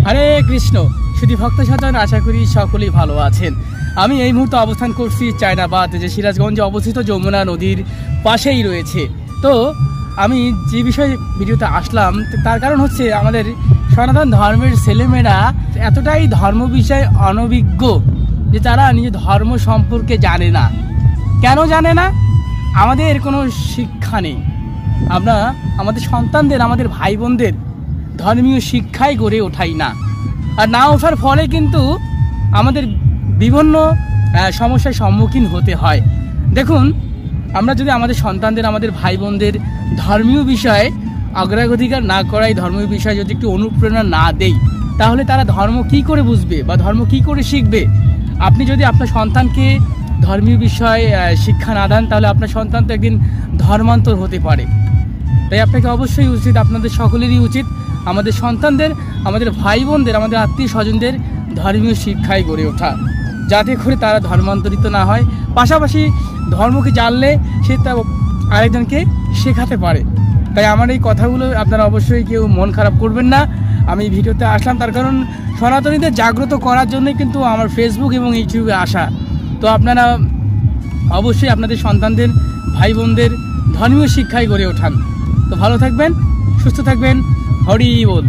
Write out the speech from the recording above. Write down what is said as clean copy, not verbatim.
হরে কৃষ্ণ। শুধু ভক্ত সাজান, আশা করি সকলেই ভালো আছেন। আমি এই মুহূর্তে অবস্থান করছি চায়নাবাদ, যে সিরাজগঞ্জে অবস্থিত যমুনা নদীর পাশেই রয়েছে। তো আমি যে বিষয়ে ভিডিওতে আসলাম তার কারণ হচ্ছে আমাদের সনাতন ধর্মের ছেলেমেয়েরা এতটাই ধর্ম বিষয়ে অনভিজ্ঞ যে তারা নিজের ধর্ম সম্পর্কে জানে না। কেন জানে না? আমাদের কোনো শিক্ষা নেই। আমরা আমাদের সন্তানদের, আমাদের ভাই বোনদের ধর্মীয় শিক্ষাই গড়ে ওঠাই না। আর না ওঠার ফলে কিন্তু আমাদের বিভিন্ন সমস্যার সম্মুখীন হতে হয়। দেখুন, আমরা যদি আমাদের সন্তানদের, আমাদের ভাই বোনদের ধর্মীয় বিষয়ে অগ্রাধিকার না করাই, ধর্মীয় বিষয়ে যদি একটু অনুপ্রেরণা না দেই, তাহলে তারা ধর্ম কি করে বুঝবে বা ধর্ম কি করে শিখবে? আপনি যদি আপনার সন্তানকে ধর্মীয় বিষয়ে শিক্ষা না দেন, তাহলে আপনার সন্তান তো একদিন ধর্মান্তর হতে পারে। তাই আপনাকে অবশ্যই উচিত, আপনাদের সকলেরই উচিত আমাদের সন্তানদের, আমাদের ভাই বোনদের, আমাদের আত্মীয় স্বজনদের ধর্মীয় শিক্ষায় গড়ে ওঠা, যাতে করে তারা ধর্মান্তরিত না হয়। পাশাপাশি ধর্মকে জানলে সে তা আরেকজনকে শেখাতে পারে। তাই আমার এই কথাগুলো আপনারা অবশ্যই কেউ মন খারাপ করবেন না। আমি ভিডিওতে আসলাম তার কারণ সনাতনীদের জাগ্রত করার জন্যই কিন্তু আমার ফেসবুক এবং ইউটিউবে আসা। তো আপনারা অবশ্যই আপনাদের সন্তানদের, ভাই বোনদের ধর্মীয় শিক্ষায় গড়ে ওঠান। তো ভালো থাকবেন, সুস্থ থাকবেন। হরি বল।